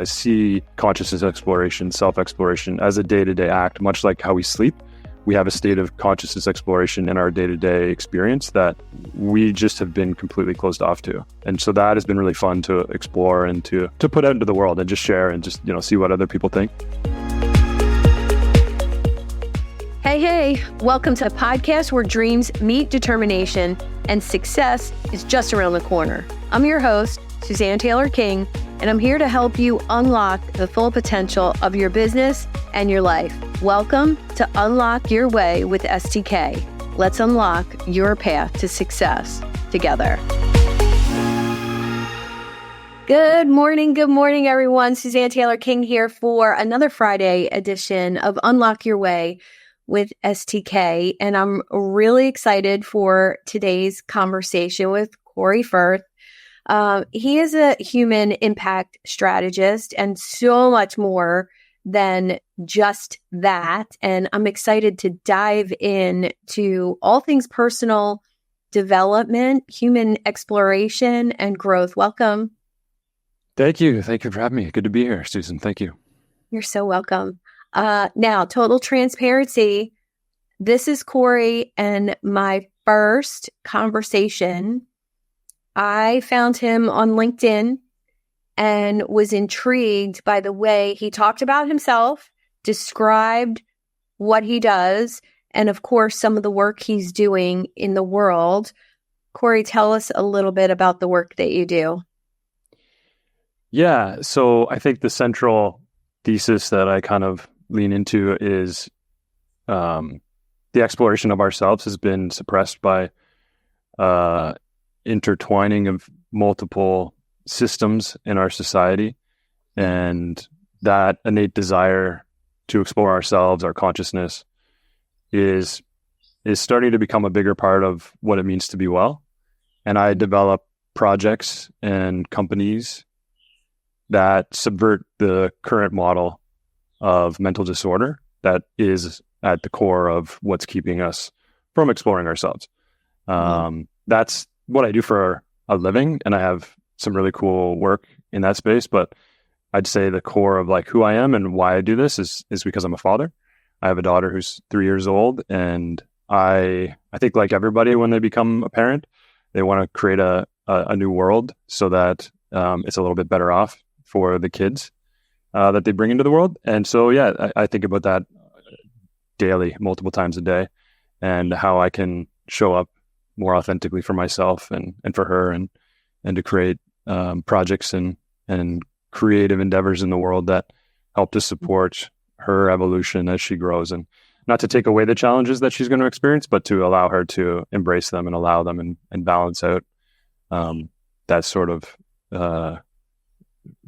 see consciousness exploration, self-exploration as a day-to-day act, much like how we sleep. We have a state of consciousness exploration in our day-to-day experience that we just have been completely closed off to. And so that has been really fun to explore and to put out into the world and just share and just, see what other people think. Hey, welcome to a podcast where dreams meet determination and success is just around the corner. I'm your host, Suzanne Taylor-King, and I'm here to help you unlock the full potential of your business and your life. Welcome to Unlock Your Way with STK. Let's unlock your path to success together. Good morning, everyone. Suzanne Taylor-King here for another Friday edition of Unlock Your Way with STK. And I'm really excited for today's conversation with Cory Firth. He is a human impact strategist and so much more than just that. And I'm excited to dive in to all things personal development, human exploration, and growth. Welcome. Thank you. Thank you for having me. Good to be here, Susan. Thank you. You're so welcome. Now, total transparency. This is Cory and my first conversation. I found him on LinkedIn and was intrigued by the way he talked about himself, described what he does, and of course, some of the work he's doing in the world. Cory, tell us a little bit about the work that you do. Yeah, so I think the central thesis that I kind of lean into is the exploration of ourselves has been suppressed by intertwining of multiple systems in our society, and that innate desire to explore ourselves, our consciousness, is starting to become a bigger part of what it means to be well. And I develop projects and companies that subvert the current model of mental disorder that is at the core of what's keeping us from exploring ourselves. That's what I do for a living, and I have some really cool work in that space. But I'd say the core of like who I am and why I do this is because I'm a father. I have a daughter who's 3 years old, and I think like everybody, when they become a parent, they want to create a new world so that it's a little bit better off for the kids that they bring into the world. And so, yeah, I think about that daily, multiple times a day, and how I can show up more authentically for myself and for her, and to create projects and creative endeavors in the world that help to support her evolution as she grows, and not to take away the challenges that she's going to experience, but to allow her to embrace them and allow them and balance out that sort of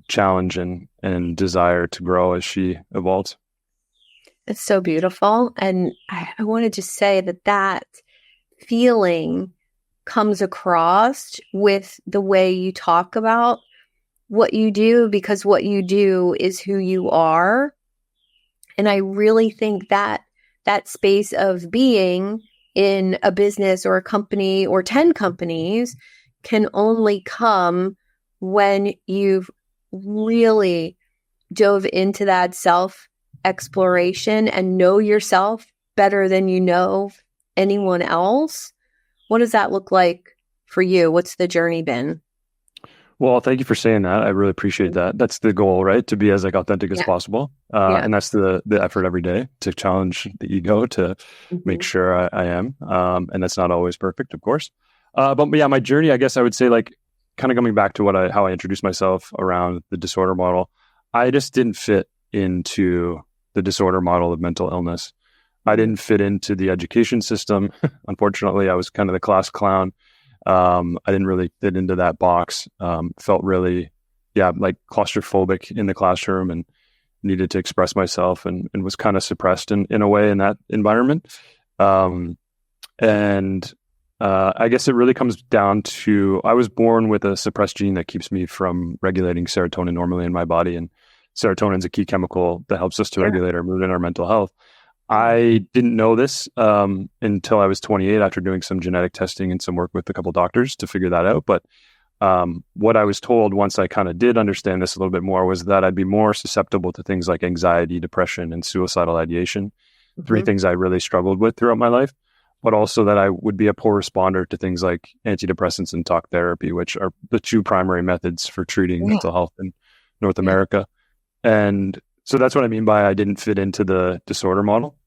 challenge and desire to grow as she evolves. It's so beautiful. And I want to just say that feeling comes across with the way you talk about what you do, because what you do is who you are. And I really think that space of being in a business or a company or 10 companies can only come when you've really dove into that self-exploration and know yourself better than you know anyone else. What does that look like for you? What's the journey been? Well, thank you for saying that. I really appreciate that. That's the goal, right? To be as authentic as possible. And that's the effort every day, to challenge the ego, to make sure I am. And that's not always perfect, of course. But yeah, my journey, I guess I would say, like, kind of coming back to how I introduced myself around the disorder model, I just didn't fit into the disorder model of mental illness. I didn't fit into the education system. Unfortunately, I was kind of the class clown. I didn't really fit into that box. Felt really, like claustrophobic in the classroom, and needed to express myself, and was kind of suppressed in a way in that environment. I guess it really comes down to, I was born with a suppressed gene that keeps me from regulating serotonin normally in my body. And serotonin is a key chemical that helps us to regulate our mood and our mental health. I didn't know this until I was 28, after doing some genetic testing and some work with a couple doctors to figure that out. But what I was told once I kind of did understand this a little bit more was that I'd be more susceptible to things like anxiety, depression, and suicidal ideation. Three things I really struggled with throughout my life, but also that I would be a poor responder to things like antidepressants and talk therapy, which are the two primary methods for treating mental health in North America. And so that's what I mean by I didn't fit into the disorder model.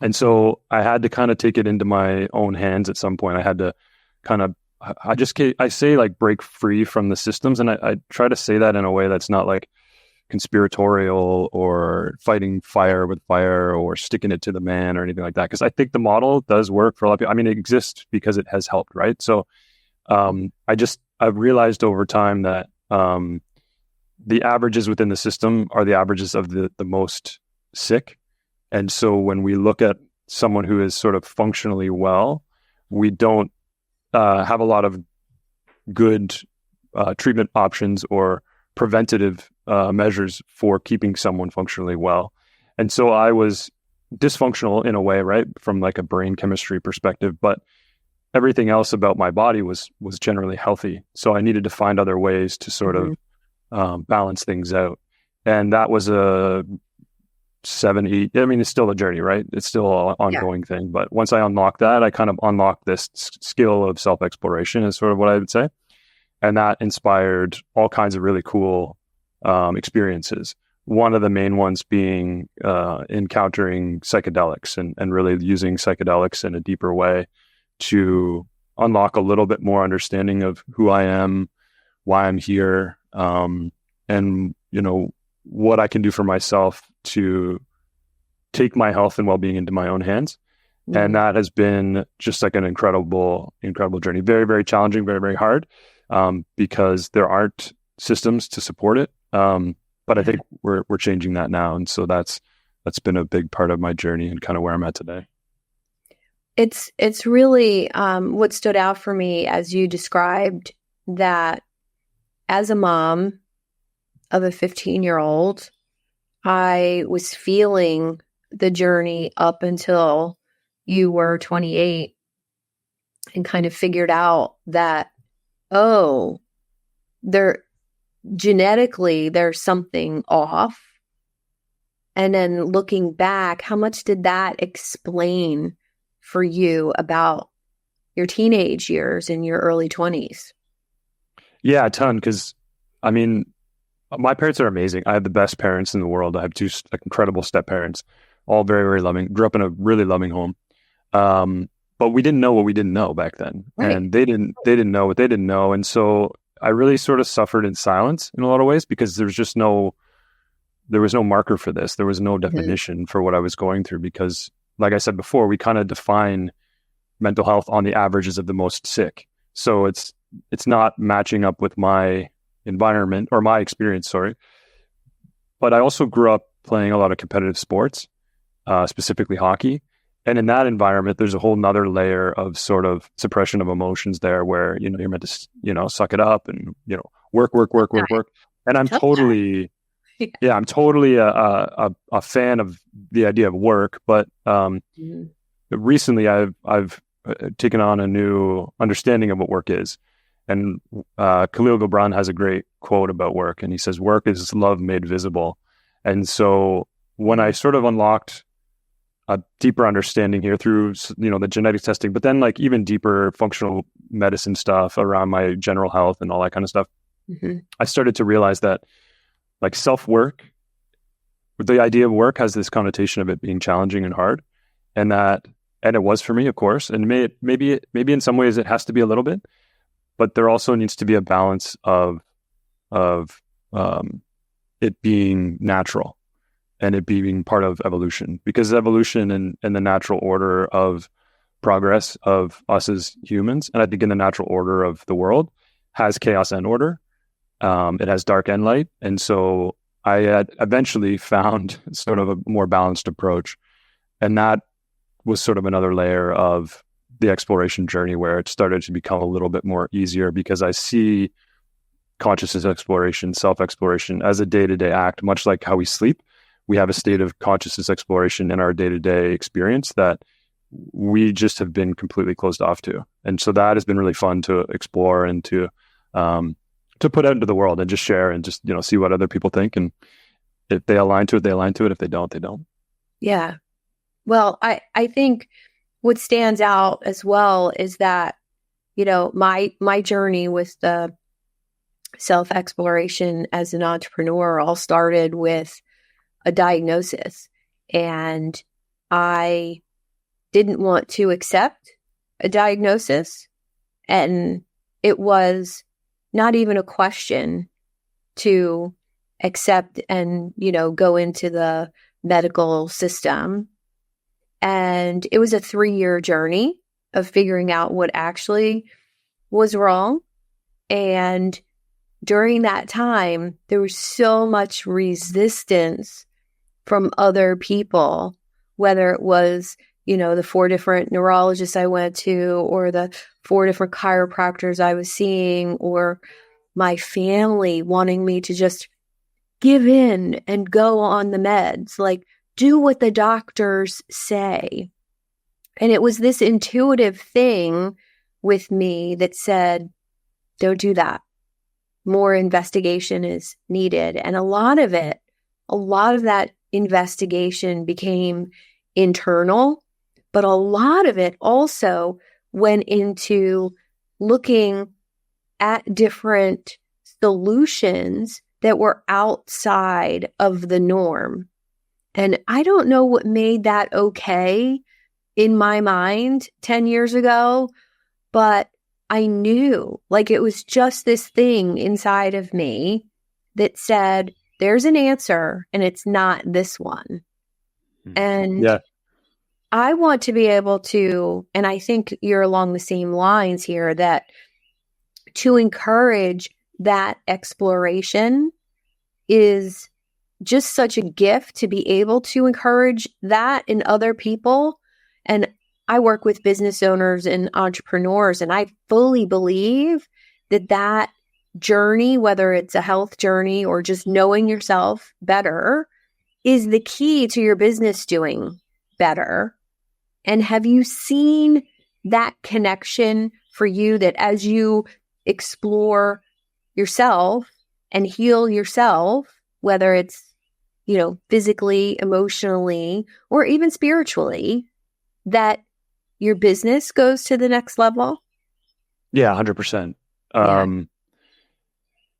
And so I had to kind of take it into my own hands at some point. I had to kind of, I say like break free from the systems. And I try to say that in a way that's not like conspiratorial or fighting fire with fire or sticking it to the man or anything like that. Because I think the model does work for a lot of people. I mean, it exists because it has helped, right? So I've realized over time that the averages within the system are the averages of the most sick. And so when we look at someone who is sort of functionally well, we don't have a lot of good treatment options or preventative measures for keeping someone functionally well. And so I was dysfunctional in a way, right? From like a brain chemistry perspective, but everything else about my body was generally healthy. So I needed to find other ways to sort of balance things out. And that was a 7, 8, I mean, it's still a journey, right? It's still an ongoing thing. But once I unlocked that, I kind of unlocked this skill of self-exploration is sort of what I would say. And that inspired all kinds of really cool experiences. One of the main ones being encountering psychedelics and really using psychedelics in a deeper way to unlock a little bit more understanding of who I am, why I'm here, and, you know, what I can do for myself to take my health and well-being into my own hands. And that has been just like an incredible journey. Very, very challenging, very, very hard, because there aren't systems to support it. But I think we're changing that now. And so that's been a big part of my journey and kind of where I'm at today. It's really what stood out for me as you described that as a mom of a 15-year-old, I was feeling the journey up until you were 28 and kind of figured out that, genetically there's something off. And then looking back, how much did that explain for you about your teenage years and your early 20s? Yeah, a ton. Because, I mean, my parents are amazing. I have the best parents in the world. I have two incredible step parents, all very, very loving. Grew up in a really loving home. But we didn't know what we didn't know back then. Right. And they didn't know what they didn't know. And so I really sort of suffered in silence in a lot of ways because there was no marker for this. There was no definition for what I was going through because, like I said before, we kind of define mental health on the averages of the most sick. So it's not matching up with my environment or my experience, sorry. But I also grew up playing a lot of competitive sports, specifically hockey. And in that environment, there's a whole nother layer of sort of suppression of emotions there where, you know, you're meant to, suck it up and, work. And I'm totally, I'm totally a fan of the idea of work. But recently I've taken on a new understanding of what work is. And Khalil Gibran has a great quote about work. And he says, work is love made visible. And so when I sort of unlocked a deeper understanding here through, the genetic testing, but then like even deeper functional medicine stuff around my general health and all that kind of stuff, I started to realize that like self-work, the idea of work has this connotation of it being challenging and hard. And it was for me, of course. And maybe in some ways it has to be a little bit, but there also needs to be a balance of it being natural. And it being part of evolution, because evolution and the natural order of progress of us as humans, and I think in the natural order of the world, has chaos and order. It has dark and light. And so I had eventually found sort of a more balanced approach. And that was sort of another layer of the exploration journey where it started to become a little bit more easier because I see consciousness exploration, self-exploration as a day-to-day act, much like how we sleep. We have a state of consciousness exploration in our day-to-day experience that we just have been completely closed off to. And so that has been really fun to explore and to to put out into the world and just share and just, see what other people think. And if they align to it, they align to it. If they don't, they don't. Yeah. Well, I think what stands out as well is that, my journey with the self-exploration as an entrepreneur all started with a diagnosis. And I didn't want to accept a diagnosis. And it was not even a question to accept and, go into the medical system. And it was a 3-year journey of figuring out what actually was wrong. And during that time, there was so much resistance from other people, whether it was, the 4 different neurologists I went to, or the 4 different chiropractors I was seeing, or my family wanting me to just give in and go on the meds, like do what the doctors say. And it was this intuitive thing with me that said, don't do that. More investigation is needed. And a lot of that investigation became internal, but a lot of it also went into looking at different solutions that were outside of the norm. And I don't know what made that okay in my mind 10 years ago, but I knew, like, it was just this thing inside of me that said, there's an answer and it's not this one. And yeah. I want to be able to, and I think you're along the same lines here, that to encourage that exploration is just such a gift to be able to encourage that in other people. And I work with business owners and entrepreneurs, and I fully believe that journey, whether it's a health journey or just knowing yourself better, is the key to your business doing better. And have you seen that connection for you, that as you explore yourself and heal yourself, whether it's, physically, emotionally, or even spiritually, that your business goes to the next level? Yeah, 100%.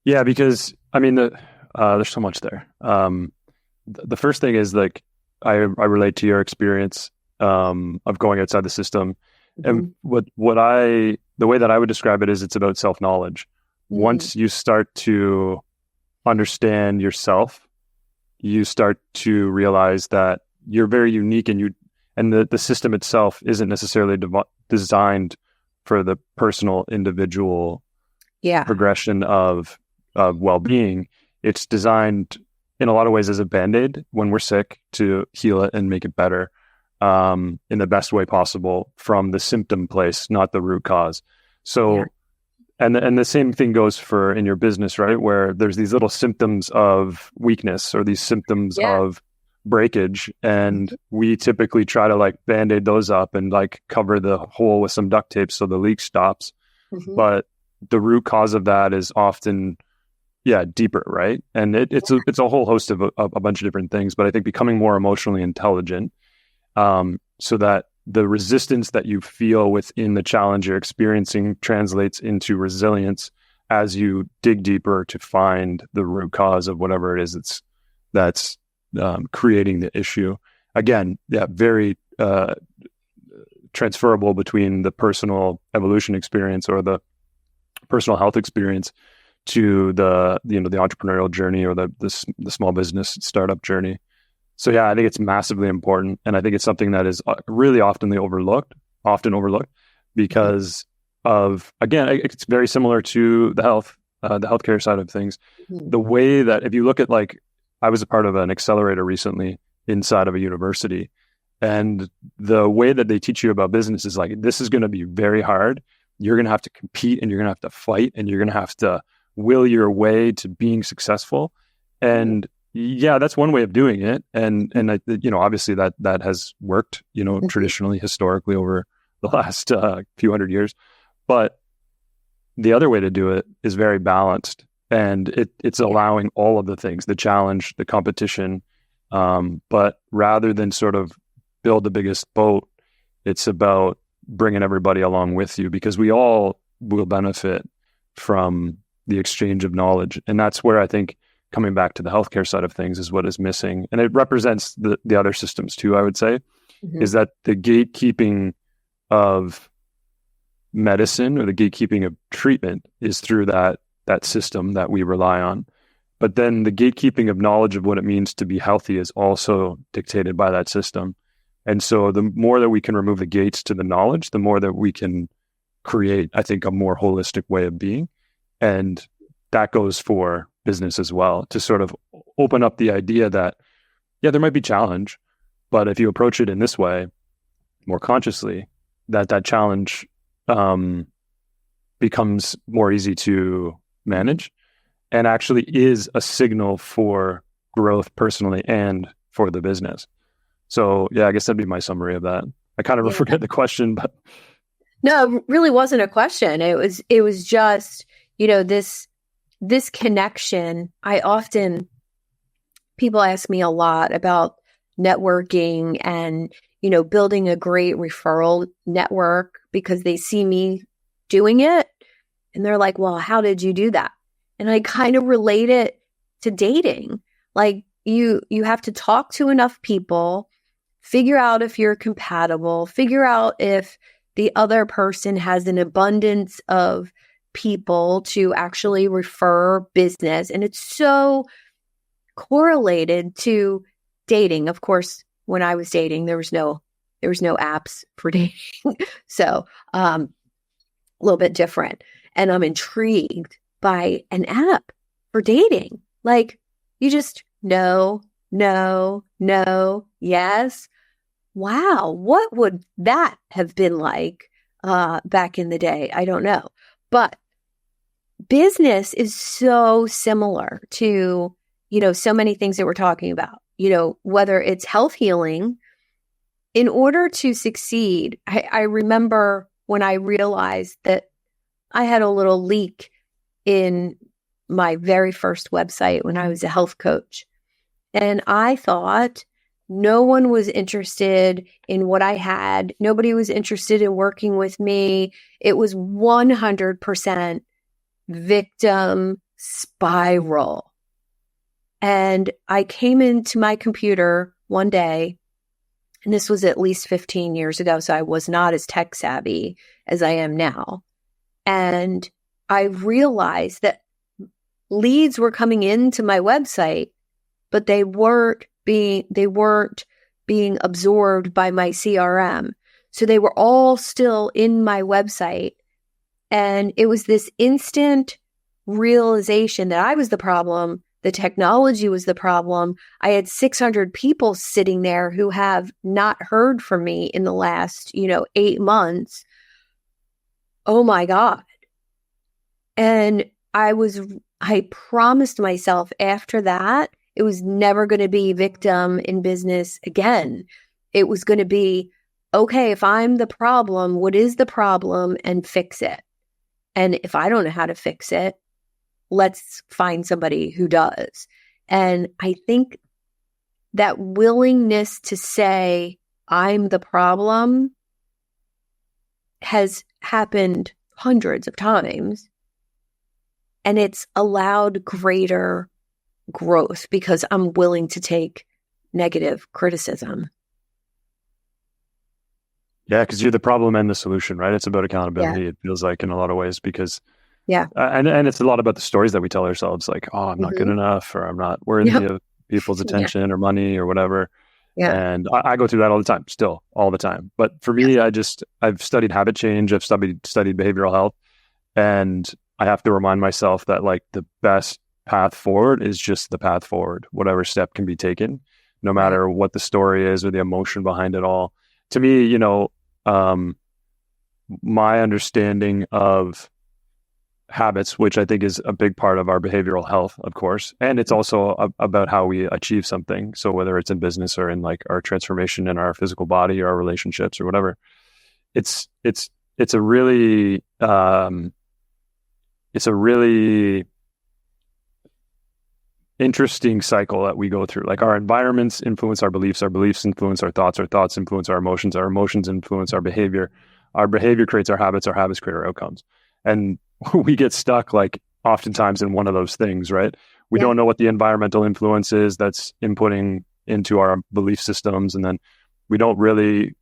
Yeah, because there's so much there. The first thing is, like, I relate to your experience of going outside the system. And the way that I would describe it is, it's about self-knowledge. Once you start to understand yourself, you start to realize that you're very unique, and the system itself isn't necessarily designed for the personal, individual progression of well-being. It's designed in a lot of ways as a Band-Aid when we're sick, to heal it and make it better in the best way possible from the symptom place, not the root cause. So, and the same thing goes for in your business, right? Where there's these little symptoms of weakness or these symptoms of breakage, and we typically try to, like, Band-Aid those up and, like, cover the hole with some duct tape so the leak stops. But the root cause of that is often deeper, right? And it's a whole host of a bunch of different things. But I think becoming more emotionally intelligent, so that the resistance that you feel within the challenge you're experiencing translates into resilience as you dig deeper to find the root cause of whatever it is that's creating the issue. Again, very transferable between the personal evolution experience or the personal health experience to the entrepreneurial journey or the small business startup journey. So I think it's massively important, and I think it's something that is really often overlooked because of, again, it's very similar to the healthcare side of things. The way that, if you look at, like, I was a part of an accelerator recently inside of a university, and the way that they teach you about business is, like, this is going to be very hard. You're going to have to compete, and you're going to have to fight, and you're going to have to will your way to being successful. And that's one way of doing it. And I, obviously that has worked, traditionally, historically, over the last few hundred years. But the other way to do it is very balanced, and it's allowing all of the things, the challenge, the competition, but rather than sort of build the biggest boat, it's about bringing everybody along with you, because we all will benefit from the exchange of knowledge. And that's where I think coming back to the healthcare side of things is what is missing. And it represents the other systems too, I would say, is that the gatekeeping of medicine or the gatekeeping of treatment is through that system that we rely on. But then the gatekeeping of knowledge of what it means to be healthy is also dictated by that system. And so the more that we can remove the gates to the knowledge, the more that we can create, I think, a more holistic way of being. And that goes for business as well, to sort of open up the idea that, yeah, there might be challenge, but if you approach it in this way, more consciously, that challenge becomes more easy to manage and actually is a signal for growth personally and for the business. So yeah, I guess that'd be my summary of that. I kind of forget the question, but no, it really wasn't a question. It was just, this connection. People ask me a lot about networking and, building a great referral network because they see me doing it. And they're like, well, how did you do that? And I kind of relate it to dating. Like you have to talk to enough people, figure out if you're compatible, figure out if the other person has an abundance of people to actually refer business. And it's so correlated to dating. Of course, when I was dating, there was no apps for dating. So a little bit different. And I'm intrigued by an app for dating. Like you just no, yes. Wow. What would that have been like back in the day? I don't know. But business is so similar to, so many things that we're talking about, whether it's health healing. In order to succeed, I remember when I realized that I had a little leak in my very first website when I was a health coach. And I thought no one was interested in what I had. Nobody was interested in working with me. It was 100% victim spiral. And I came into my computer one day, and this was at least 15 years ago, so I was not as tech savvy as I am now. And I realized that leads were coming into my website, but they weren't being absorbed by my CRM. So they were all still in my website. And it was this instant realization that I was the problem. The technology was the problem. I had 600 people sitting there who have not heard from me in the last, 8 months. Oh my God. And I promised myself after that, it was never going to be victim in business again. It was going to be, okay, if I'm the problem, what is the problem, and fix it. And if I don't know how to fix it, let's find somebody who does. And I think that willingness to say, I'm the problem, has happened hundreds of times. And it's allowed greater growth because I'm willing to take negative criticism. Yeah, because you're the problem and the solution, right? It's about accountability, it feels like, in a lot of ways, because and it's a lot about the stories that we tell ourselves, like, oh, I'm not good enough, or I'm not worthy of people's attention or money or whatever. Yeah. And I go through that all the time, still, all the time. But for me, I've studied habit change, I've studied behavioral health, and I have to remind myself that, like, the best path forward is just the path forward, whatever step can be taken, no matter what the story is or the emotion behind it all. To me, my understanding of habits, which I think is a big part of our behavioral health, of course, and it's also about how we achieve something. So whether it's in business or in, like, our transformation in our physical body or our relationships or whatever, it's a really it's a really interesting cycle that we go through. Like our environments influence our beliefs influence our thoughts influence our emotions influence our behavior creates our habits create our outcomes. And we get stuck like oftentimes in one of those things, right? We don't know what the environmental influence is that's inputting into our belief systems. And then we don't really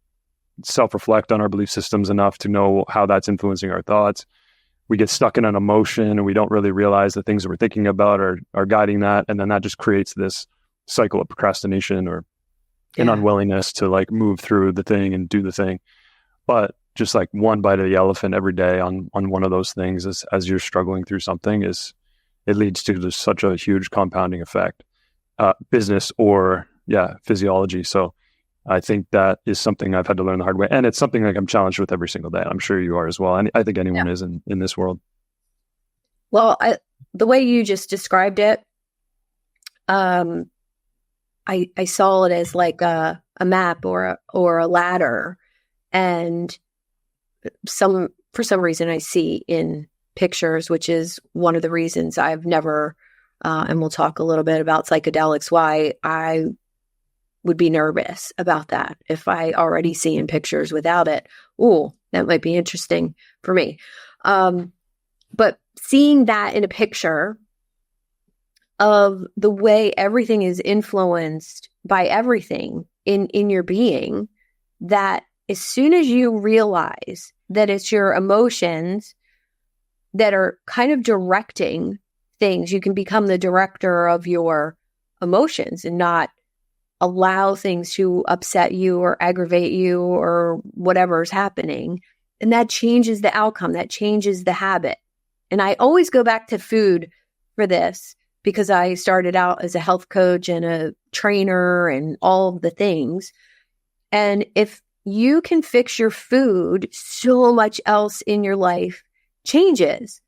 self-reflect on our belief systems enough to know how that's influencing our thoughts. We get stuck in an emotion and we don't really realize the things that we're thinking about are guiding that. And then that just creates this cycle of procrastination or an unwillingness to like move through the thing and do the thing. But just like one bite of the elephant every day on one of those things as you're struggling through something it leads to just such a huge compounding effect, business or physiology. So I think that is something I've had to learn the hard way. And it's something like I'm challenged with every single day. I'm sure you are as well. And I think anyone is in this world. Well, the way you just described it, I saw it as like a map or a ladder. And for some reason I see in pictures, which is one of the reasons I've never, and we'll talk a little bit about psychedelics, why I would be nervous about that. If I already see in pictures without it, that might be interesting for me. But seeing that in a picture of the way everything is influenced by everything in your being, that as soon as you realize that it's your emotions that are kind of directing things, you can become the director of your emotions and not allow things to upset you or aggravate you or whatever's happening. And that changes the outcome. That changes the habit. And I always go back to food for this because I started out as a health coach and a trainer and all of the things. And if you can fix your food, so much else in your life changes.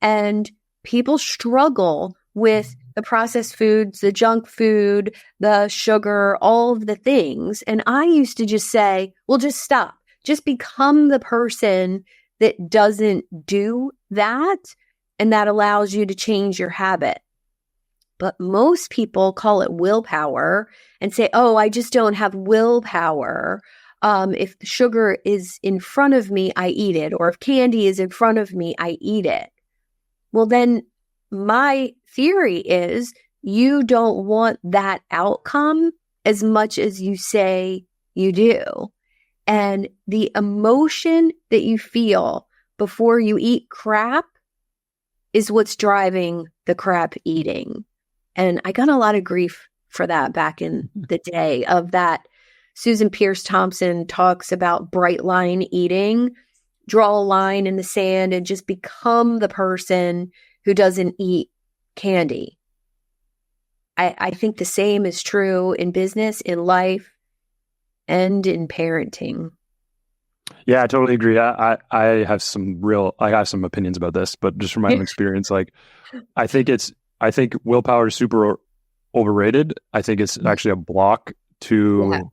And people struggle with the processed foods, the junk food, the sugar, all of the things. And I used to just say, well, just stop. Just become the person that doesn't do that. And that allows you to change your habit. But most people call it willpower and say, oh, I just don't have willpower. If the sugar is in front of me, I eat it. Or if candy is in front of me, I eat it. Well, then my theory is you don't want that outcome as much as you say you do. And the emotion that you feel before you eat crap is what's driving the crap eating. And I got a lot of grief for that back in the day of that. Susan Pierce Thompson talks about bright line eating. Draw a line in the sand and just become the person who doesn't eat candy. I think the same is true in business, in life, and in parenting. Yeah, I totally agree. I have some opinions about this, but just from my own experience, like I think willpower is super overrated. I think it's actually a block to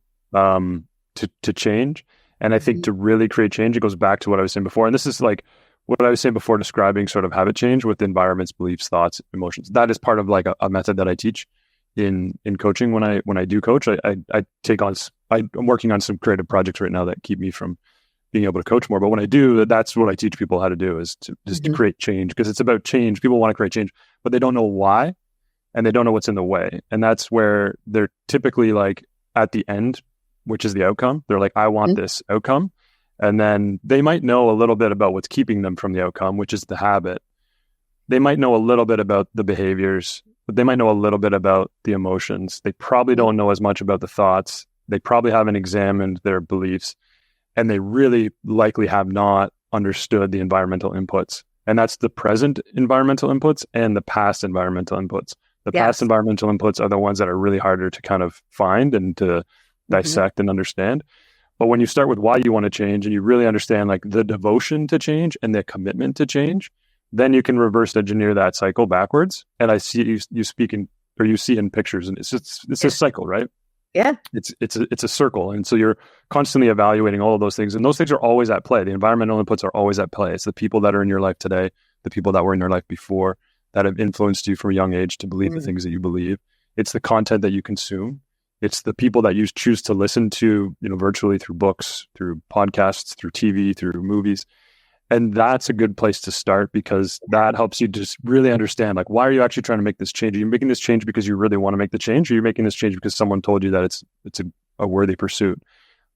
change. And I think to really create change, it goes back to what I was saying before. And this is like what I was saying before, describing sort of habit change with environments, beliefs, thoughts, emotions. That is part of like a method that I teach in coaching. When I do coach, I'm working on some creative projects right now that keep me from being able to coach more. But when I do, that's what I teach people how to do is to create change, because it's about change. People want to create change, but they don't know why, and they don't know what's in the way. And that's where they're typically like at the end, which is the outcome. They're like, I want this outcome. And then they might know a little bit about what's keeping them from the outcome, which is the habit. They might know a little bit about the behaviors, but they might know a little bit about the emotions. They probably don't know as much about the thoughts. They probably haven't examined their beliefs, and they really likely have not understood the environmental inputs. And that's the present environmental inputs and the past environmental inputs. The past environmental inputs are the ones that are really harder to kind of find and to dissect and understand. But when you start with why you want to change and you really understand like the devotion to change and the commitment to change, then you can reverse engineer that cycle backwards. And I see you speaking, or you see in pictures, and it's a cycle, right? Yeah. It's a circle. And so you're constantly evaluating all of those things. And those things are always at play. The environmental inputs are always at play. It's the people that are in your life today, the people that were in your life before that have influenced you from a young age to believe the things that you believe. It's the content that you consume. It's the people that you choose to listen to, virtually through books, through podcasts, through TV, through movies. And that's a good place to start, because that helps you just really understand, like, why are you actually trying to make this change? Are you making this change because you really want to make the change? Or are you making this change because someone told you that it's a worthy pursuit?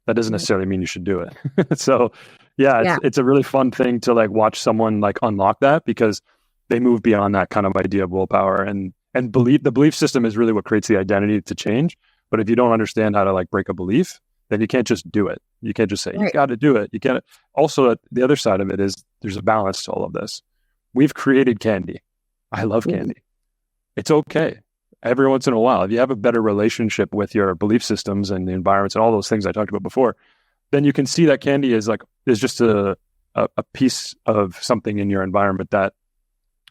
That doesn't necessarily mean you should do it. So it's a really fun thing to like watch someone like unlock that, because they move beyond that kind of idea of willpower, and belief. The belief system is really what creates the identity to change. But if you don't understand how to like break a belief, then you can't just do it. You can't just say, you got to do it. You can't. Also, the other side of it is there's a balance to all of this. We've created candy. I love candy. It's okay. Every once in a while, if you have a better relationship with your belief systems and the environments and all those things I talked about before, then you can see that candy is just a piece of something in your environment that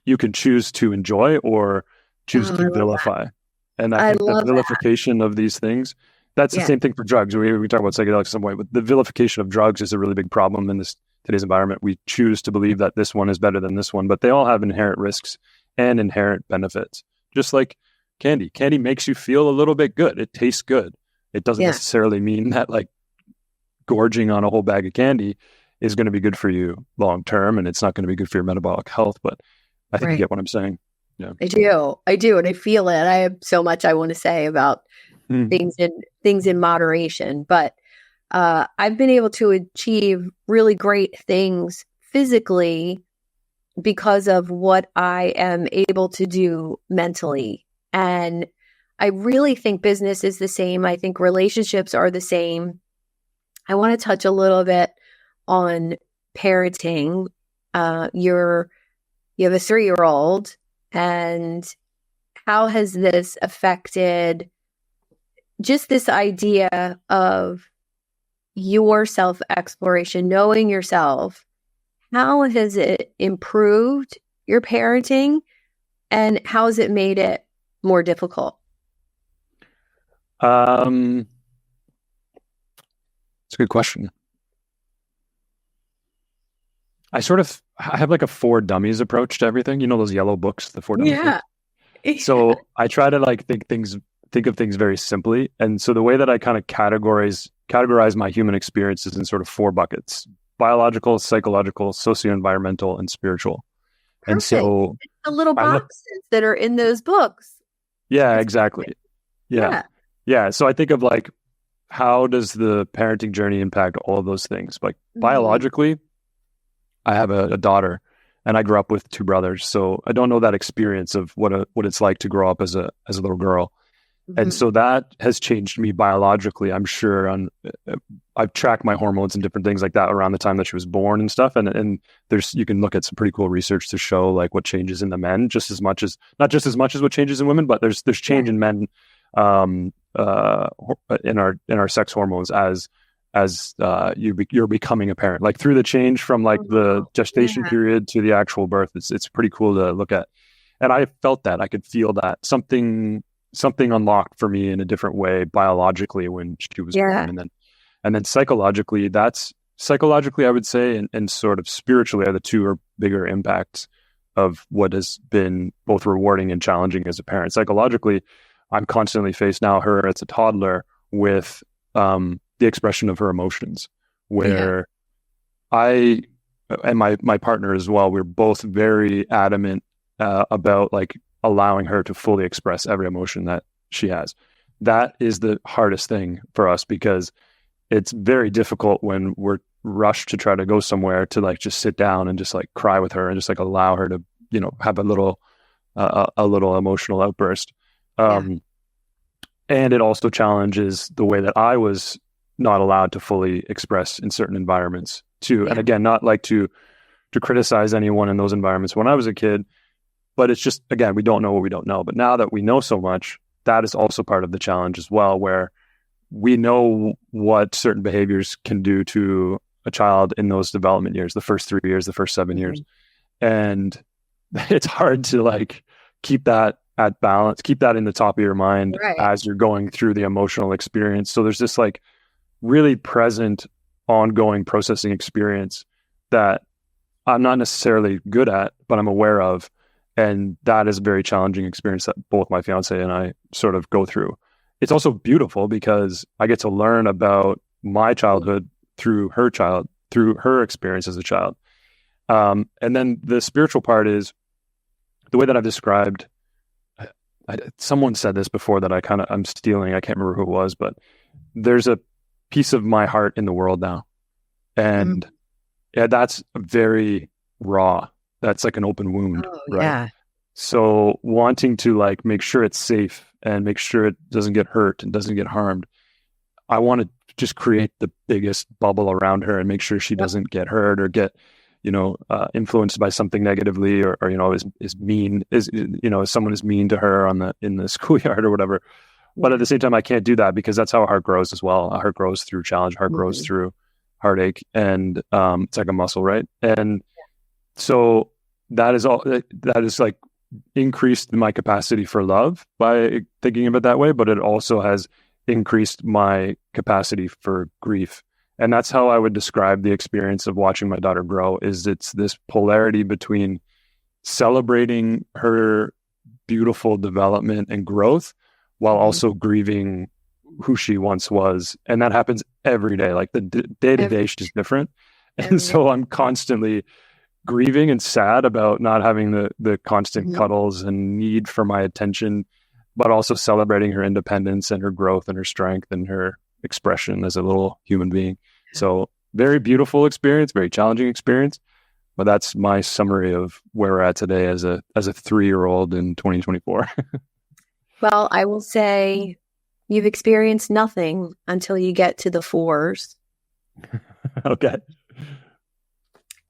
you can choose to enjoy or choose to vilify. And I think the vilification of these things, that's the same thing for drugs. We talk about psychedelics at some point, but the vilification of drugs is a really big problem in today's environment. We choose to believe that this one is better than this one, but they all have inherent risks and inherent benefits. Just like candy. Candy makes you feel a little bit good. It tastes good. It doesn't necessarily mean that like gorging on a whole bag of candy is going to be good for you long term, and it's not going to be good for your metabolic health. But I think you get what I'm saying. Yeah, I do, and I feel it. I have so much I want to say about things in moderation, but I've been able to achieve really great things physically because of what I am able to do mentally. And I really think business is the same. I think relationships are the same. I want to touch a little bit on parenting. You have a 3-year-old, and how has this affected just this idea of your self-exploration, knowing yourself? How has it improved your parenting, and how has it made it more difficult? It's a good question. I have like a 4 dummies approach to everything. You know those yellow books, the 4 dummies? Yeah. So I try to like think of things very simply. And so the way that I kind of categorize my human experiences in sort of 4 buckets: biological, psychological, socio-environmental, and spiritual. Perfect. And so it's the little boxes that are in those books. Yeah, exactly. Yeah. So I think of like, how does the parenting journey impact all of those things? Like biologically, I have a daughter, and I grew up with 2 brothers, so I don't know that experience of what it's like to grow up as a little girl. And so that has changed me biologically. I'm sure I've tracked my hormones and different things like that around the time that she was born and stuff. And you can look at some pretty cool research to show like what changes in the men, not just as much as what changes in women, but there's change in men in our sex hormones as you're becoming a parent, like through the change from like the gestation period to the actual birth. It's pretty cool to look at. And I felt that, I could feel that something unlocked for me in a different way biologically when she was born. And then psychologically, I would say, and sort of spiritually are the 2 bigger impacts of what has been both rewarding and challenging as a parent. Psychologically, I'm constantly faced now, her as a toddler, with the expression of her emotions, where I and my partner as well, we're both very adamant about like allowing her to fully express every emotion that she has. That is the hardest thing for us, because it's very difficult when we're rushed to try to go somewhere to like just sit down and just like cry with her and just like allow her to, have a little emotional outburst. And it also challenges the way that I was not allowed to fully express in certain environments too. And again, not like to criticize anyone in those environments when I was a kid, but it's just, again, we don't know what we don't know. But now that we know so much, that is also part of the challenge as well, where we know what certain behaviors can do to a child in those development years, the first 3 years, the first 7 years. And it's hard to like keep that at balance, keep that in the top of your mind as you're going through the emotional experience. So there's this like really present, ongoing processing experience that I'm not necessarily good at, but I'm aware of. And that is a very challenging experience that both my fiance and I sort of go through. It's also beautiful because I get to learn about my childhood through her experience as a child. And then the spiritual part is the way that I've described. Someone said this before that I'm stealing. I can't remember who it was, but there's a piece of my heart in the world now. And yeah, that's very raw. That's like an open wound, right? Yeah. So wanting to like make sure it's safe and make sure it doesn't get hurt and doesn't get harmed. I want to just create the biggest bubble around her and make sure she doesn't get hurt or get, influenced by something negatively or is mean, if someone is mean to her in the schoolyard or whatever. But at the same time, I can't do that because that's how a heart grows as well. A heart grows through challenge. Heart grows through heartache, and it's like a muscle, right? And so that is like increased my capacity for love by thinking of it that way, but it also has increased my capacity for grief. And that's how I would describe the experience of watching my daughter grow. Is it's this polarity between celebrating her beautiful development and growth while also grieving who she once was. And that happens every day. Like the day to day, she's different. And so I'm constantly grieving and sad about not having the constant cuddles and need for my attention, but also celebrating her independence and her growth and her strength and her expression as a little human being. So very beautiful experience, very challenging experience. But that's my summary of where we're at today as a 3-year-old in 2024. Well, I will say you've experienced nothing until you get to the 4s. Okay.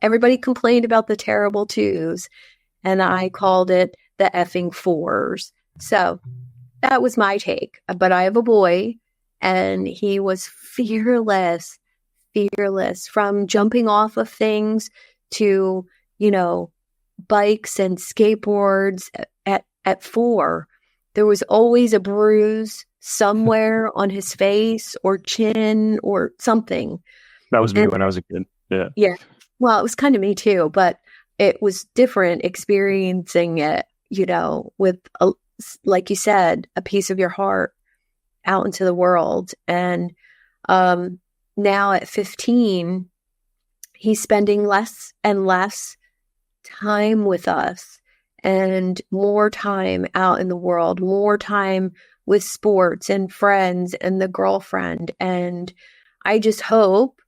Everybody complained about the terrible 2s, and I called it the effing 4s. So that was my take. But I have a boy, and he was fearless from jumping off of things to, bikes and skateboards at 4. There was always a bruise somewhere on his face or chin or something. That was me when I was a kid. Yeah. Yeah. Well, it was kind of me too, but it was different experiencing it, with, like you said, a piece of your heart out into the world. And now at 15, he's spending less and less time with us and more time out in the world, more time with sports and friends and the girlfriend. And I just hope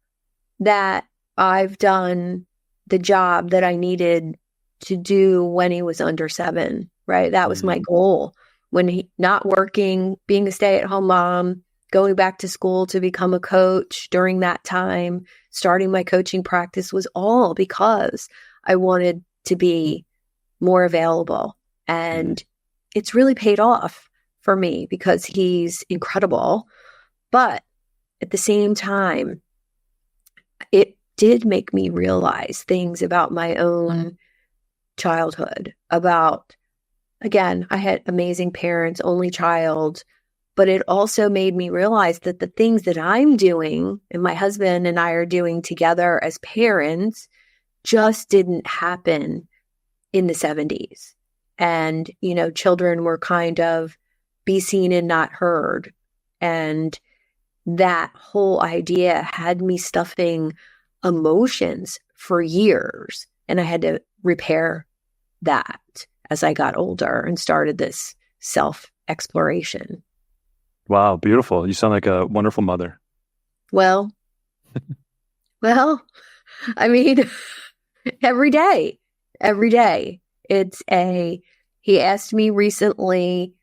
that I've done the job that I needed to do when he was under 7, right? That was my goal. When he not working, being a stay-at-home mom, going back to school to become a coach during that time, starting my coaching practice was all because I wanted to be more available. And it's really paid off for me because he's incredible. But at the same time, it did make me realize things about my own childhood, about, again, I had amazing parents, only child, but it also made me realize that the things that I'm doing and my husband and I are doing together as parents just didn't happen in the 70s. And, children were kind of be seen and not heard. And that whole idea had me stuffing emotions for years. And I had to repair that as I got older and started this self-exploration. Wow, beautiful. You sound like a wonderful mother. Well, I mean, every day, he asked me recently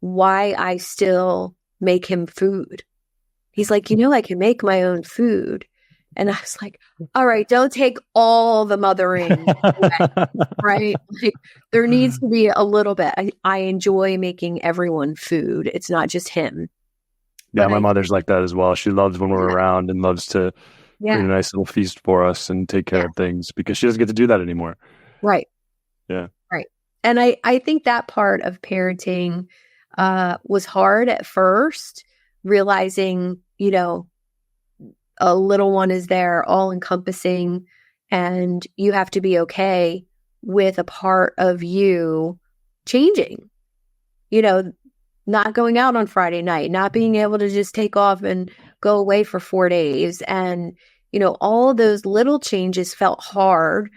why I still make him food. He's like, I can make my own food. And I was like, all right, don't take all the mothering away, right? Like, there needs to be a little bit. I enjoy making everyone food. It's not just him. Yeah, my mother's like that as well. She loves when we're around and loves to create a nice little feast for us and take care of things because she doesn't get to do that anymore. Right. Yeah. Right. And I think that part of parenting was hard at first, realizing, a little one is there, all encompassing, And you have to be okay with a part of you changing, not going out on Friday night, not being able to just take off and go away for 4 days. And, all those little changes felt hard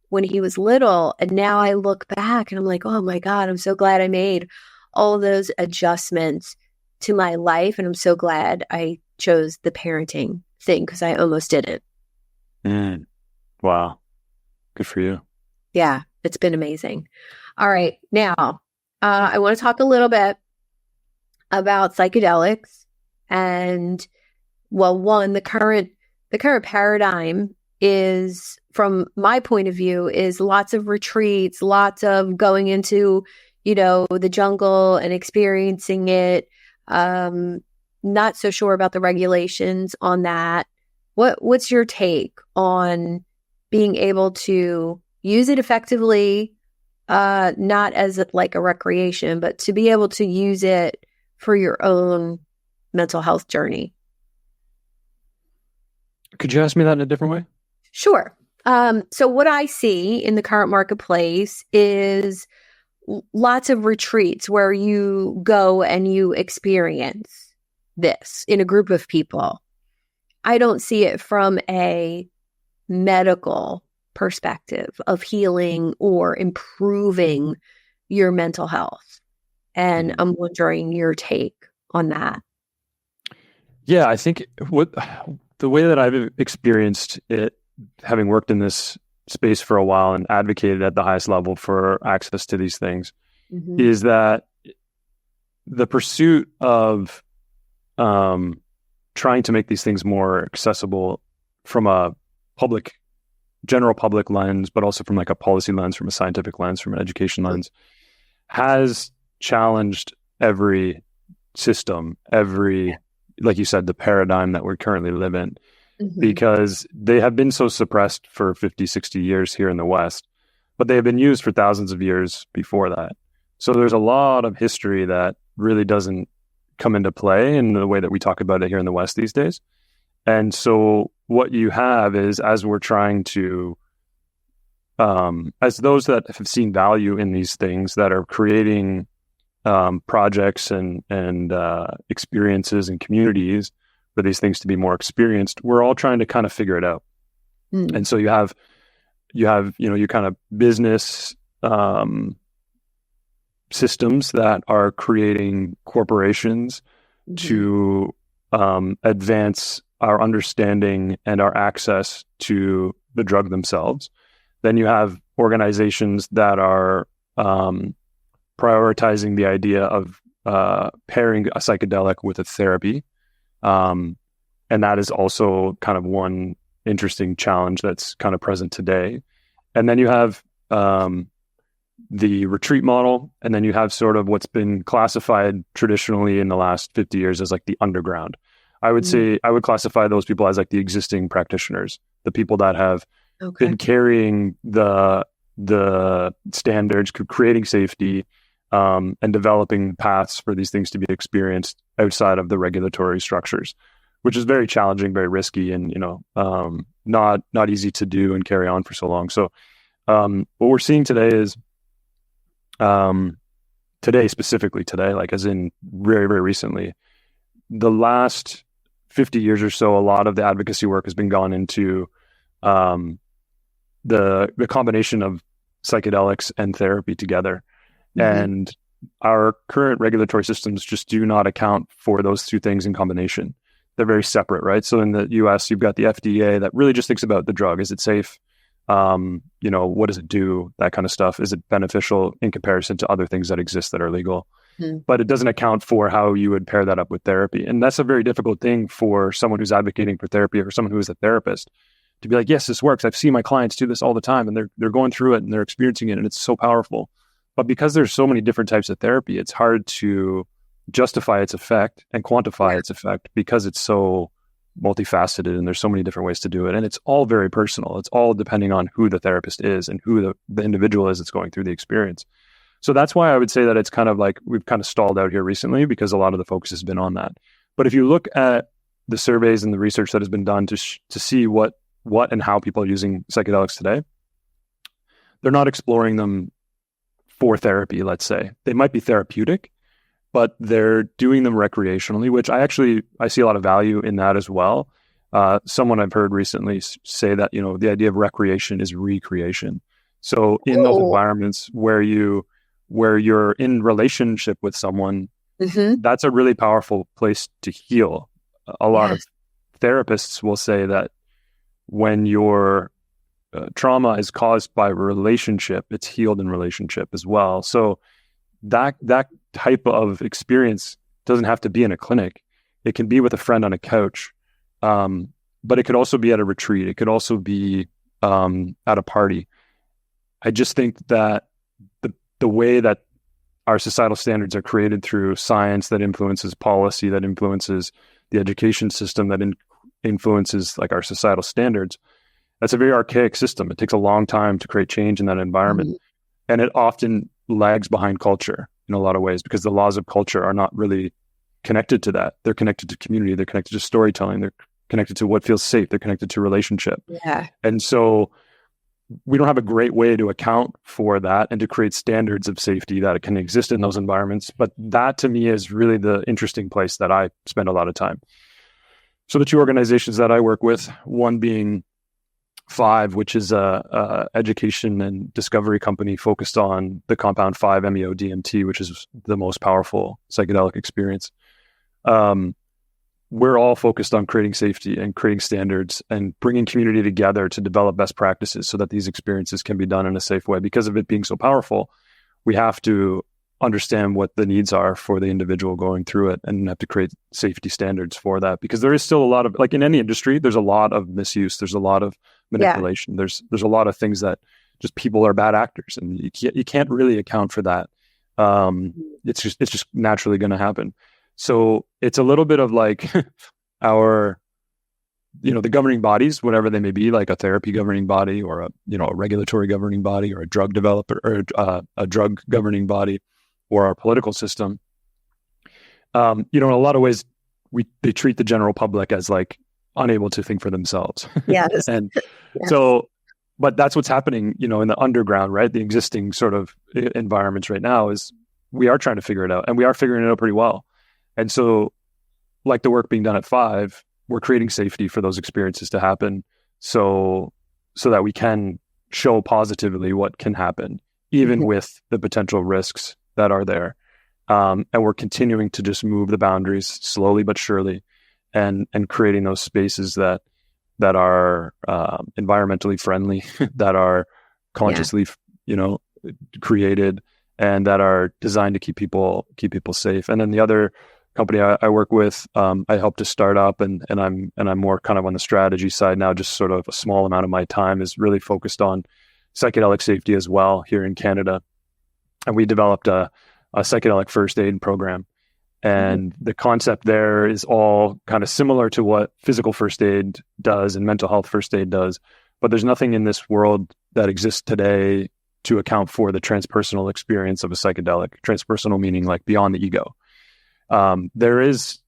when he was little. And now I look back and I'm like, oh my God, I'm so glad I made all of those adjustments to my life. And I'm so glad I chose the parenting thing because I almost didn't. Wow. Good for you. Yeah, it's been amazing. All right. Now, I want to talk a little bit about psychedelics and, one, the current paradigm is, from my point of view, is lots of retreats, lots of going into, the jungle and experiencing it. Not so sure about the regulations on that. What's your take on being able to use it effectively, not as like a recreation, but to be able to use it for your own mental health journey? Could you ask me that in a different way? Sure. So what I see in the current marketplace is lots of retreats where you go and you experience this in a group of people. I don't see it from a medical perspective of healing or improving your mental health. And I'm wondering your take on that. Yeah, I think the way that I've experienced it, having worked in this space for a while and advocated at the highest level for access to these things, is that the pursuit of trying to make these things more accessible from a general public lens, but also from like a policy lens, from a scientific lens, from an education lens, has challenged every system, like you said, the paradigm that we currently live in, because they have been so suppressed for 50, 60 years here in the West, but they have been used for thousands of years before that. So there's a lot of history that really doesn't come into play in the way that we talk about it here in the West these days. And so what you have is, as we're trying to, as those that have seen value in these things, that are creating projects and experiences and communities for these things to be more experienced, we're all trying to kind of figure it out. And so you have your kind of business systems that are creating corporations to advance our understanding and our access to the drug themselves. Then you have organizations that are prioritizing the idea of pairing a psychedelic with a therapy. And that is also kind of one interesting challenge that's kind of present today. And then you have the retreat model, and then you have sort of what's been classified traditionally in the last 50 years as like the underground. I would say I would classify those people as like the existing practitioners, the people that have been carrying the standards, creating safety, and developing paths for these things to be experienced outside of the regulatory structures, which is very challenging, very risky, and not easy to do and carry on for so long. So what we're seeing today is specifically today, like as in very, very recently, the last 50 years or so, a lot of the advocacy work has been gone into the combination of psychedelics and therapy together. And our current regulatory systems just do not account for those two things in combination. They're very separate, right? So in the US, you've got the FDA that really just thinks about the drug. Is it safe? What does it do? That kind of stuff. Is it beneficial in comparison to other things that exist that are legal? But it doesn't account for how you would pair that up with therapy. And that's a very difficult thing for someone who's advocating for therapy or someone who is a therapist to be like, yes, this works. I've seen my clients do this all the time, and they're going through it and they're experiencing it, and it's so powerful. But because there's so many different types of therapy, it's hard to justify its effect and quantify its effect because it's so multifaceted and there's so many different ways to do it. And it's all very personal. It's all depending on who the therapist is and who the individual is that's going through the experience. So that's why I would say that it's kind of like we've kind of stalled out here recently, because a lot of the focus has been on that. But if you look at the surveys and the research that has been done to see what what and how people are using psychedelics today, they're not exploring them for therapy, let's say. They might be therapeutic, but they're doing them recreationally, which I see a lot of value in that as well. Someone I've heard recently say that, the idea of recreation is recreation. So in those environments where you're in relationship with someone, that's a really powerful place to heal. A lot of therapists will say that when your trauma is caused by relationship, it's healed in relationship as well. So that type of experience doesn't have to be in a clinic. It can be with a friend on a couch, but it could also be at a retreat. It could also be at a party. I just think that the way that our societal standards are created through science that influences policy, that influences the education system, that influences like our societal standards, that's a very archaic system. It takes a long time to create change in that environment. And it often lags behind culture in a lot of ways because the laws of culture are not really connected to that. They're connected to community. They're connected to storytelling. They're connected to what feels safe. They're connected to relationship. Yeah. And so we don't have a great way to account for that and to create standards of safety that can exist in those environments. But that to me is really the interesting place that I spend a lot of time. So the two organizations that I work with, one being Five, which is a education and discovery company focused on the compound 5-MeO DMT, which is the most powerful psychedelic experience. We're all focused on creating safety and creating standards and bringing community together to develop best practices so that these experiences can be done in a safe way. Because of it being so powerful, we have to understand what the needs are for the individual going through it and have to create safety standards for that. Because there is still a lot of, like in any industry, there's a lot of misuse. There's a lot of manipulation. Yeah. There's a lot of things that just people are bad actors, and you can't really account for that. It's just naturally going to happen. So it's a little bit of like our, the governing bodies, whatever they may be, like a therapy governing body or a regulatory governing body or a drug developer or a drug governing body or our political system. In a lot of ways, they treat the general public as like unable to think for themselves. Yes. And so, but that's what's happening, in the underground, right? The existing sort of environments right now is we are trying to figure it out, and we are figuring it out pretty well. And so, like the work being done at Five, we're creating safety for those experiences to happen so that we can show positively what can happen, even with the potential risks that are there. And we're continuing to just move the boundaries slowly but surely and creating those spaces that are environmentally friendly, that are consciously, created, and that are designed to keep people safe. And then the other company I work with, I helped to start up, and I'm more kind of on the strategy side now. Just sort of a small amount of my time is really focused on psychedelic safety as well here in Canada. And we developed a psychedelic first aid program. And the concept there is all kind of similar to what physical first aid does and mental health first aid does. But there's nothing in this world that exists today to account for the transpersonal experience of a psychedelic. Transpersonal meaning like beyond the ego. There is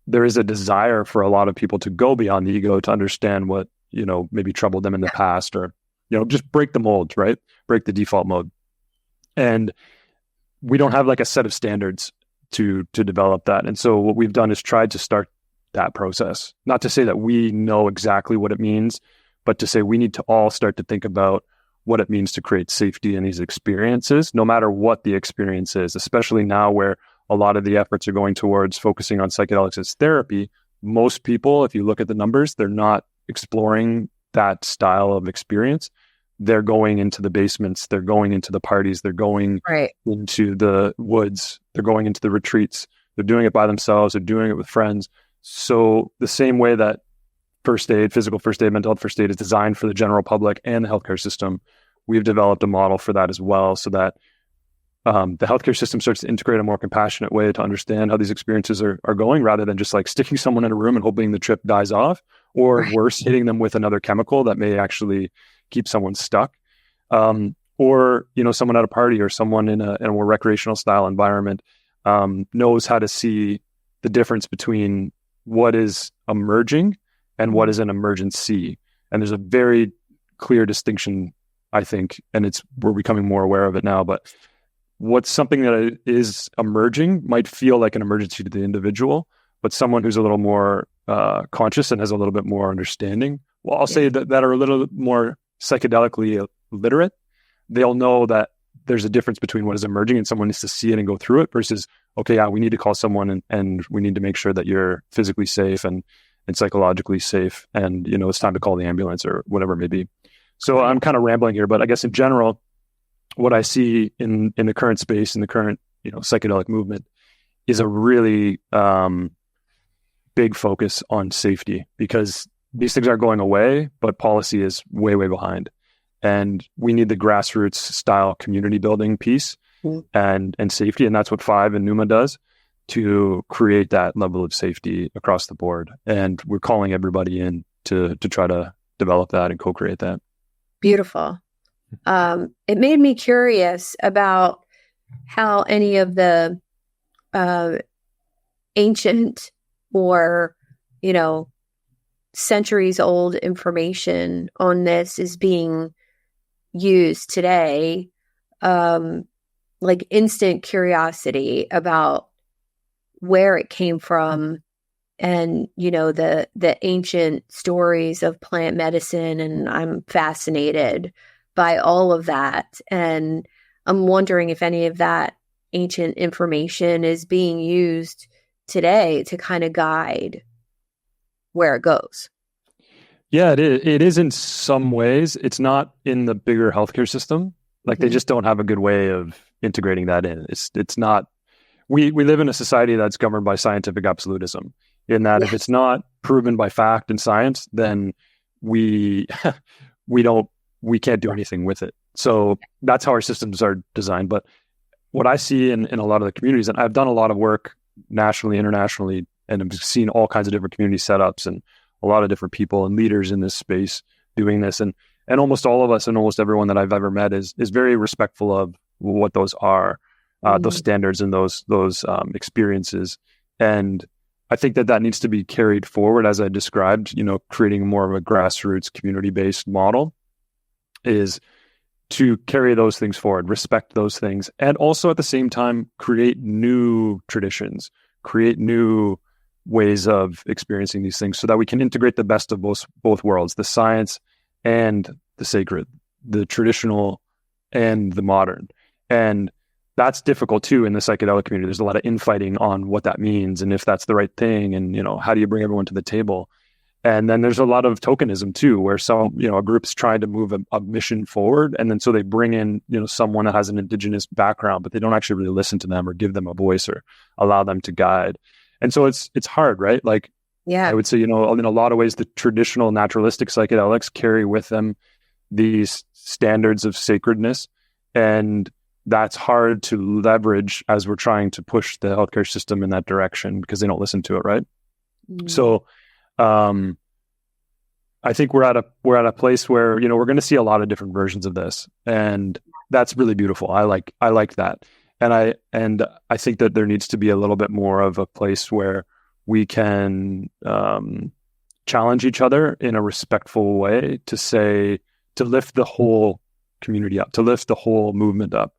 a desire for a lot of people to go beyond the ego to understand what, maybe troubled them in the past, or, just break the mold, right? Break the default mode. And we don't have like a set of standards to develop that. And so what we've done is tried to start that process. Not to say that we know exactly what it means, but to say we need to all start to think about what it means to create safety in these experiences, no matter what the experience is, especially now where a lot of the efforts are going towards focusing on psychedelics as therapy. Most people, if you look at the numbers, they're not exploring that style of experience. They're going into the basements, they're going into the parties, they're going into the woods, they're going into the retreats, they're doing it by themselves, they're doing it with friends. So the same way that first aid, physical first aid, mental health first aid is designed for the general public and the healthcare system, we've developed a model for that as well, so that the healthcare system starts to integrate a more compassionate way to understand how these experiences are going, rather than just like sticking someone in a room and hoping the trip dies off, or worse, hitting them with another chemical that may actually keep someone stuck, or someone at a party or someone in a more recreational style environment knows how to see the difference between what is emerging and what is an emergency. And there's a very clear distinction, I think, and we're becoming more aware of it now, but what's something that is emerging might feel like an emergency to the individual, but someone who's a little more conscious and has a little bit more understanding, well, I'll say that are a little more psychedelically literate, they'll know that there's a difference between what is emerging and someone needs to see it and go through it versus, okay, yeah, we need to call someone and we need to make sure that you're physically safe and psychologically safe. And, it's time to call the ambulance or whatever it may be. So I'm kind of rambling here, but I guess in general, what I see in the current space, in the current, psychedelic movement is a really big focus on safety, because these things are going away, but policy is way, way behind. And we need the grassroots style community building piece and safety. And that's what Five and Numa does to create that level of safety across the board. And we're calling everybody in to try to develop that and co-create that. Beautiful. It made me curious about how any of the ancient or, centuries old information on this is being used today, like instant curiosity about where it came from and, the ancient stories of plant medicine. And I'm fascinated by all of that. And I'm wondering if any of that ancient information is being used today to kind of guide where it goes. Yeah, it is. It is in some ways. It's not in the bigger healthcare system. Like they just don't have a good way of integrating that in. It's not. We live in a society that's governed by scientific absolutism. In that, if it's not proven by fact and science, then we can't do anything with it. So that's how our systems are designed. But what I see in a lot of the communities, and I've done a lot of work nationally, internationally, and I've seen all kinds of different community setups and a lot of different people and leaders in this space doing this. And almost all of us and almost everyone that I've ever met is very respectful of what those are, those standards and those experiences. And I think that needs to be carried forward, as I described, creating more of a grassroots community-based model is to carry those things forward, respect those things, and also at the same time, create new traditions, create new ways of experiencing these things so that we can integrate the best of both worlds, the science and the sacred, the traditional and the modern. And that's difficult too in the psychedelic community. There's a lot of infighting on what that means and if that's the right thing and, how do you bring everyone to the table? And then there's a lot of tokenism too, where some, a group's trying to move a mission forward. And then so they bring in, someone that has an indigenous background, but they don't actually really listen to them or give them a voice or allow them to guide. And so it's hard, right? Like, I would say, in a lot of ways, the traditional naturalistic psychedelics carry with them these standards of sacredness. And that's hard to leverage as we're trying to push the healthcare system in that direction because they don't listen to it, right? So I think we're at a place where, we're going to see a lot of different versions of this. And that's really beautiful. I like that. And I think that there needs to be a little bit more of a place where we can challenge each other in a respectful way to lift the whole community up, to lift the whole movement up.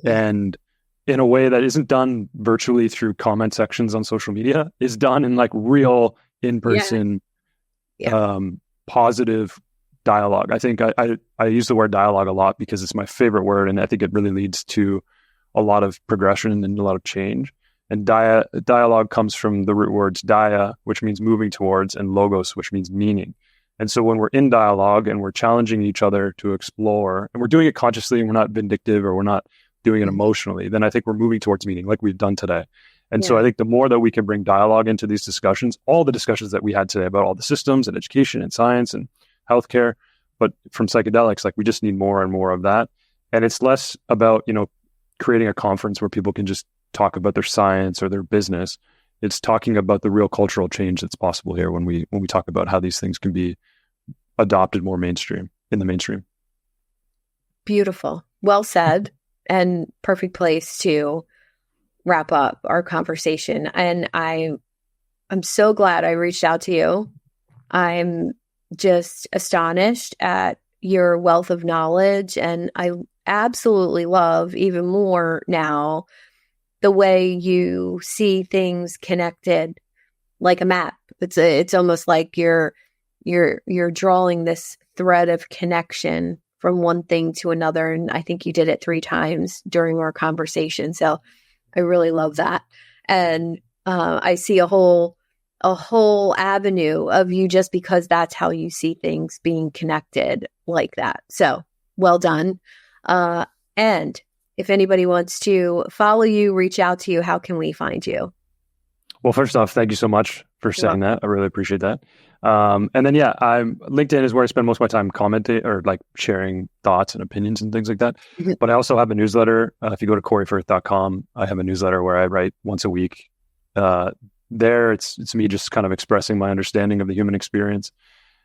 And in a way that isn't done virtually through comment sections on social media, is done in like real in-person positive dialogue. I think I use the word dialogue a lot because it's my favorite word. And I think it really leads to a lot of progression and a lot of change. And dialogue comes from the root words dia, which means moving towards, and logos, which means meaning. And so when we're in dialogue and we're challenging each other to explore, and we're doing it consciously and we're not vindictive or we're not doing it emotionally, then I think we're moving towards meaning like we've done today. And so I think the more that we can bring dialogue into these discussions, all the discussions that we had today about all the systems and education and science and healthcare, but from psychedelics, like we just need more and more of that. And it's less about, creating a conference where people can just talk about their science or their business. It's talking about the real cultural change that's possible here when we talk about how these things can be adopted more in the mainstream. Beautiful. Well said. And perfect place to wrap up our conversation. And I'm so glad I reached out to you. I'm just astonished at your wealth of knowledge. And I absolutely love even more now the way you see things connected like a map. It's almost like you're drawing this thread of connection from one thing to another. And I think you did it 3 times during our conversation. So I really love that. And I see a whole avenue of you just because that's how you see things being connected like that. So well done. And if anybody wants to follow you, reach out to you, how can we find you? Well, first off, thank you so much for saying that. I really appreciate that. And then, LinkedIn is where I spend most of my time commenting or like sharing thoughts and opinions and things like that. Mm-hmm. But I also have a newsletter. If you go to coryfirth.com, I have a newsletter where I write once a week. There, it's me just kind of expressing my understanding of the human experience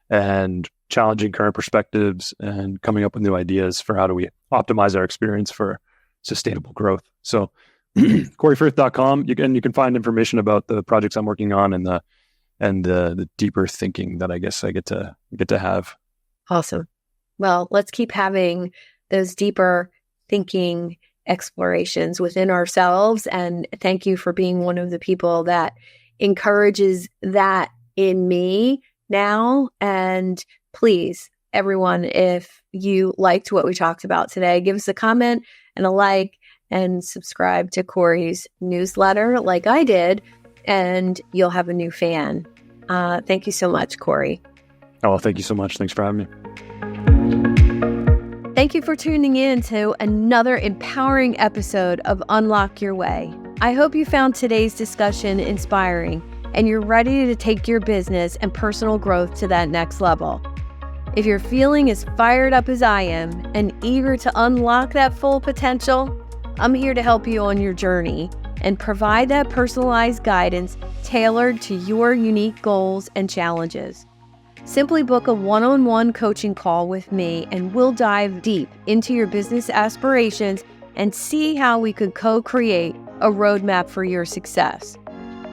and challenging current perspectives and coming up with new ideas for how do we optimize our experience for sustainable growth. So coryfirth.com, you can find information about the projects I'm working on and the deeper thinking that I guess I get to have. Awesome. Well, let's keep having those deeper thinking explorations within ourselves. And thank you for being one of the people that encourages that in me now. And please, everyone, if you liked what we talked about today, give us a comment and a like and subscribe to Cory's newsletter like I did, and you'll have a new fan. Thank you so much, Cory. Oh, thank you so much. Thanks for having me. Thank you for tuning in to another empowering episode of Unlock Your Way. I hope you found today's discussion inspiring and you're ready to take your business and personal growth to that next level. If you're feeling as fired up as I am and eager to unlock that full potential, I'm here to help you on your journey and provide that personalized guidance tailored to your unique goals and challenges. Simply book a one-on-one coaching call with me and we'll dive deep into your business aspirations and see how we could co-create a roadmap for your success.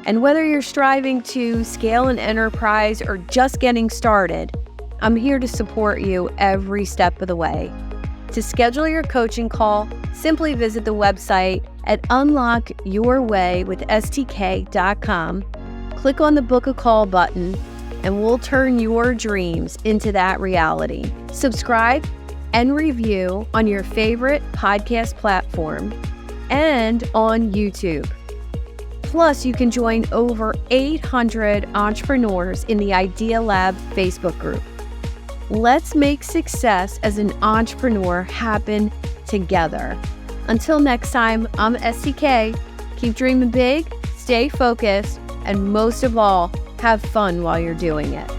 And whether you're striving to scale an enterprise or just getting started, I'm here to support you every step of the way. To schedule your coaching call, simply visit the website at unlockyourwaywithstk.com, click on the Book a Call button, and we'll turn your dreams into that reality. Subscribe and review on your favorite podcast platform and on YouTube. Plus, you can join over 800 entrepreneurs in the Idea Lab Facebook group. Let's make success as an entrepreneur happen together. Until next time, I'm STK. Keep dreaming big, stay focused, and most of all, have fun while you're doing it.